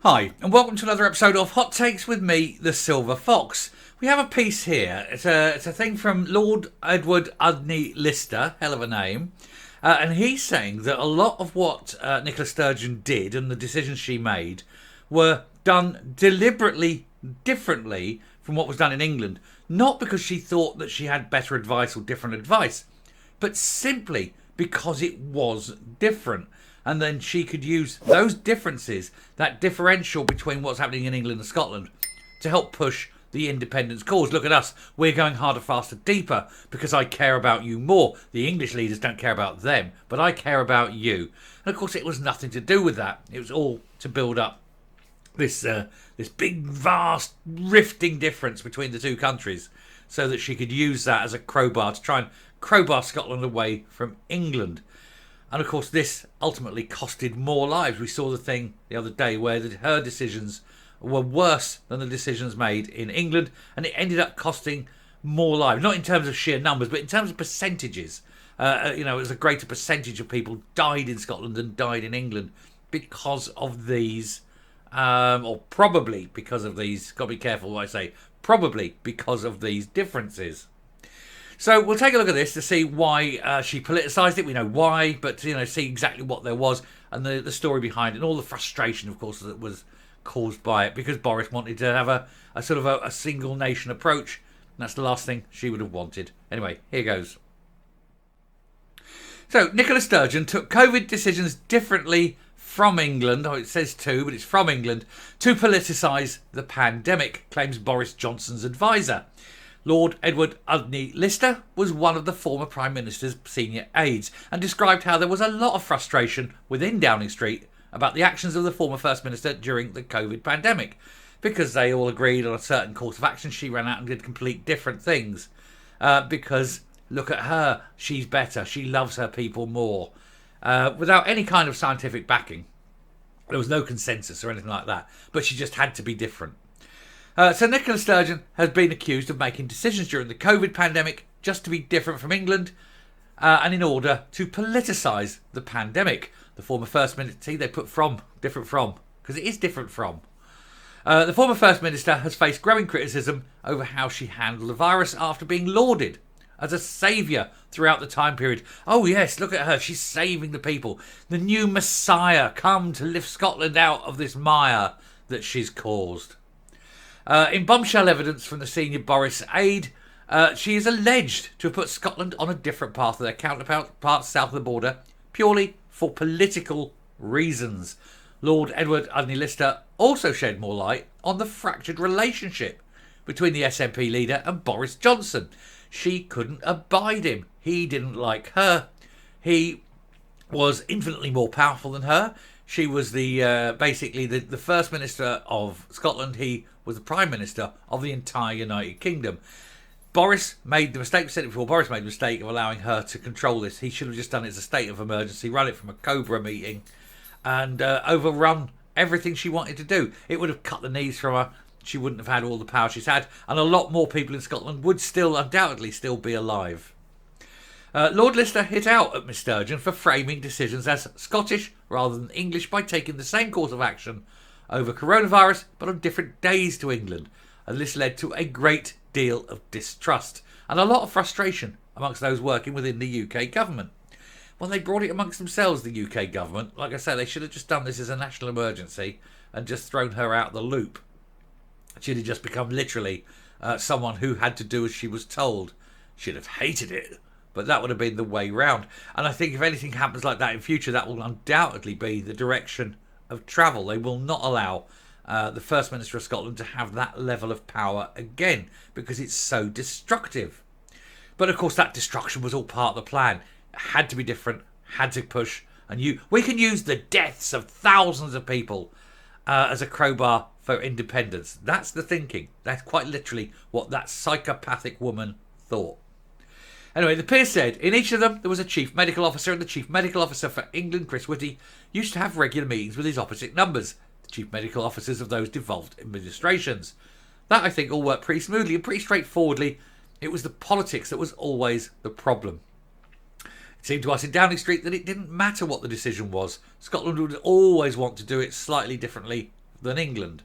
Hi, and welcome to another episode of Hot Takes with me, the Silver Fox. We have a piece here. It's a thing from Lord Edward Udny-Lister, hell of a name. And he's saying that a lot of what Nicola Sturgeon did and the decisions she made were done deliberately differently from what was done in England. Not because she thought that she had better advice or different advice, but simply because it was different. And then she could use those differences, that differential between what's happening in England and Scotland, to help push the independence cause. Look at us. We're going harder, faster, deeper because I care about you more. The English leaders don't care about them, but I care about you. And of course, it was nothing to do with that. It was all to build up this big, vast, rifting difference between the two countries so that she could use that as a crowbar to try and crowbar Scotland away from England. And of course, this ultimately costed more lives. We saw the thing the other day where her decisions were worse than the decisions made in England, and it ended up costing more lives. Not in terms of sheer numbers, but in terms of percentages. It was a greater percentage of people died in Scotland than died in England because of these, or probably because of these. Got to be careful what I say. Probably because of these differences. So we'll take a look at this to see why she politicised it. We know why, but see exactly what there was and the story behind it, and all the frustration, of course, that was caused by it, because Boris wanted to have a sort of a single nation approach. And that's the last thing she would have wanted. Anyway, here goes. So Nicola Sturgeon took COVID decisions differently from England. Oh, it says to, but it's from England, to politicise the pandemic, claims Boris Johnson's advisor. Lord Edward Udny-Lister was one of the former Prime Minister's senior aides and described how there was a lot of frustration within Downing Street about the actions of the former First Minister during the COVID pandemic, because they all agreed on a certain course of action. She ran out and did complete different things because look at her, she's better, she loves her people more, without any kind of scientific backing. There was no consensus or anything like that, but she just had to be different. So Nicola Sturgeon has been accused of making decisions during the COVID pandemic just to be different from England and in order to politicise the pandemic. The former First Minister, see, they put from, different from, because it is different from. The former First Minister has faced growing criticism over how she handled the virus after being lauded as a saviour throughout the time period. Oh yes, look at her, she's saving the people. The new Messiah, come to lift Scotland out of this mire that she's caused. In bombshell evidence from the senior Boris aide, she is alleged to have put Scotland on a different path to their counterparts south of the border, purely for political reasons. Lord Edward Udny-Lister also shed more light on the fractured relationship between the SNP leader and Boris Johnson. She couldn't abide him. He didn't like her. He was infinitely more powerful than her. She was basically the First Minister of Scotland. He was the Prime Minister of the entire United Kingdom. Boris made the mistake, said it before, Boris made the mistake of allowing her to control this. He should have just done it as a state of emergency, run it from a Cobra meeting and overrun everything she wanted to do. It would have cut the knees from her. She wouldn't have had all the power she's had, and a lot more people in Scotland would undoubtedly still be alive. Lord Lister hit out at Miss Sturgeon for framing decisions as Scottish rather than English by taking the same course of action over coronavirus but on different days to England, and this led to a great deal of distrust and a lot of frustration amongst those working within the UK government. Well, they brought it amongst themselves, the UK government. Like I say, they should have just done this as a national emergency and just thrown her out the loop. She'd have just become literally someone who had to do as she was told. She'd have hated it, but that would have been the way round. And I think if anything happens like that in future, that will undoubtedly be the direction of travel. They will not allow the First Minister of Scotland to have that level of power again, because it's so destructive. But of course, that destruction was all part of the plan. It had to be different, had to push. And we can use the deaths of thousands of people as a crowbar for independence. That's the thinking. That's quite literally what that psychopathic woman thought. Anyway, the peers said in each of them there was a chief medical officer, and the chief medical officer for England, Chris Whitty, used to have regular meetings with his opposite numbers, the chief medical officers of those devolved administrations. That, I think, all worked pretty smoothly and pretty straightforwardly. It was the politics that was always the problem. It seemed to us in Downing Street that it didn't matter what the decision was. Scotland would always want to do it slightly differently than England.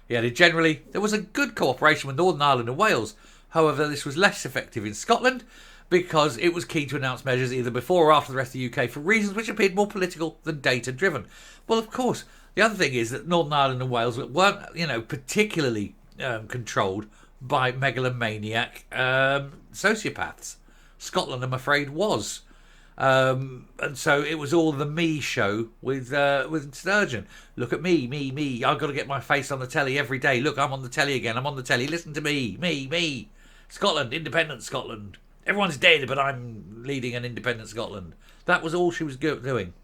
He added, generally, there was a good cooperation with Northern Ireland and Wales. However, this was less effective in Scotland because it was keen to announce measures either before or after the rest of the UK for reasons which appeared more political than data-driven. Well, of course, the other thing is that Northern Ireland and Wales weren't, particularly controlled by megalomaniac sociopaths. Scotland, I'm afraid, was. And so it was all the me show with Sturgeon. Look at me. I've got to get my face on the telly every day. Look, I'm on the telly again. I'm on the telly. Listen to me. Scotland, independent Scotland. Everyone's dead, but I'm leading an independent Scotland. That was all she was doing.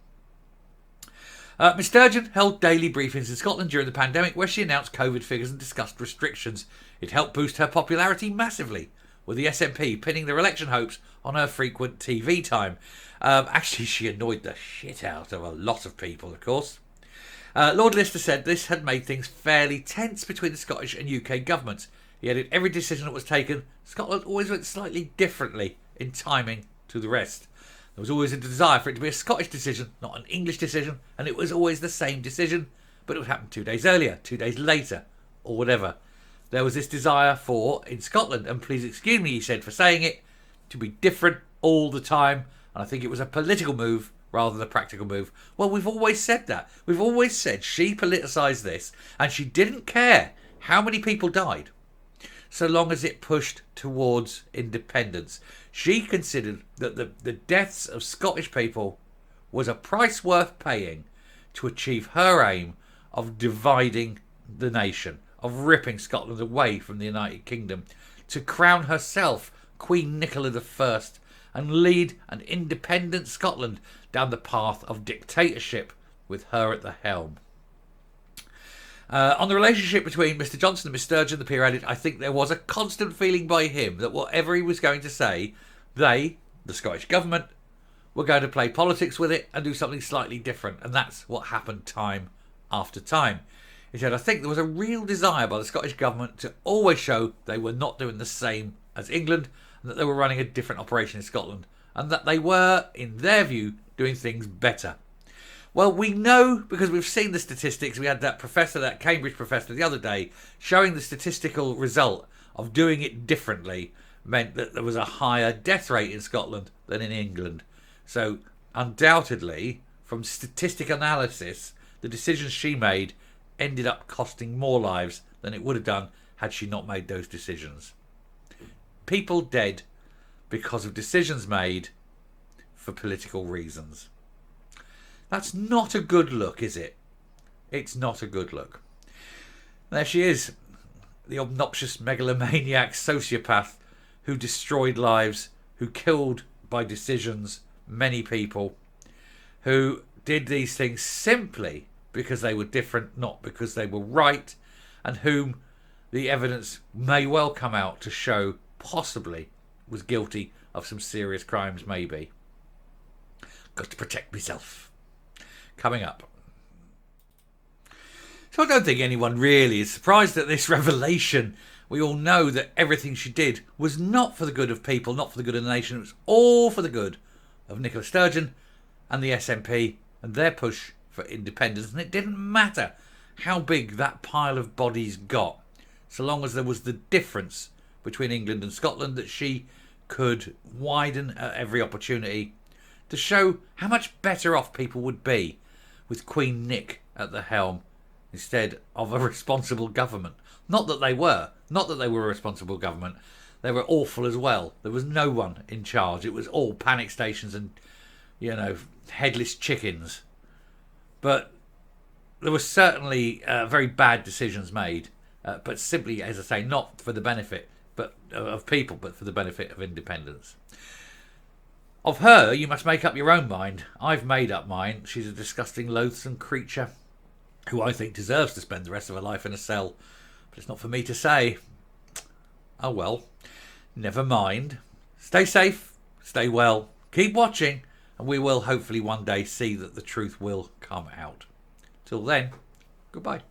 Miss Sturgeon held daily briefings in Scotland during the pandemic where she announced COVID figures and discussed restrictions. It helped boost her popularity massively, with the SNP pinning their election hopes on her frequent TV time. Actually, she annoyed the shit out of a lot of people, of course. Lord Lister said this had made things fairly tense between the Scottish and UK governments. He added, every decision that was taken, Scotland always went slightly differently in timing to the rest. There was always a desire for it to be a Scottish decision, not an English decision, and it was always the same decision, but it would happen 2 days earlier, 2 days later, or whatever. There was this desire for, in Scotland, and please excuse me, he said, for saying it, to be different all the time, and I think it was a political move rather than a practical move. Well, we've always said that. We've always said she politicised this, and she didn't care how many people died, so long as it pushed towards independence. She considered that the deaths of Scottish people was a price worth paying to achieve her aim of dividing the nation, of ripping Scotland away from the United Kingdom, to crown herself Queen Nicola I and lead an independent Scotland down the path of dictatorship with her at the helm. On the relationship between Mr. Johnson and Miss Sturgeon, the peer added, I think there was a constant feeling by him that whatever he was going to say, they, the Scottish Government, were going to play politics with it and do something slightly different. And that's what happened time after time. He said, I think there was a real desire by the Scottish Government to always show they were not doing the same as England, and that they were running a different operation in Scotland, and that they were, in their view, doing things better. Well, we know because we've seen the statistics. We had that Cambridge professor the other day showing the statistical result of doing it differently meant that there was a higher death rate in Scotland than in England. So undoubtedly, from statistic analysis, the decisions she made ended up costing more lives than it would have done had she not made those decisions. People dead because of decisions made for political reasons. That's not a good look, is it? It's not a good look. There she is, the obnoxious megalomaniac sociopath who destroyed lives, who killed by decisions many people, who did these things simply because they were different, not because they were right, and whom the evidence may well come out to show possibly was guilty of some serious crimes, maybe. Got to protect myself. Coming up. So I don't think anyone really is surprised at this revelation. We all know that everything she did was not for the good of people, not for the good of the nation. It was all for the good of Nicola Sturgeon and the SNP and their push for independence. And it didn't matter how big that pile of bodies got, so long as there was the difference between England and Scotland that she could widen at every opportunity to show how much better off people would be with Queen Nick at the helm instead of a responsible government. Not that they were a responsible government. They were awful as well. There was no one in charge. It was all panic stations and, headless chickens. But there were certainly very bad decisions made, but simply, as I say, not for the benefit of people, but for the benefit of independence. Of her, you must make up your own mind. I've made up mine. She's a disgusting, loathsome creature who I think deserves to spend the rest of her life in a cell. But it's not for me to say. Oh well, never mind. Stay safe, stay well, keep watching, and we will hopefully one day see that the truth will come out. Till then, goodbye.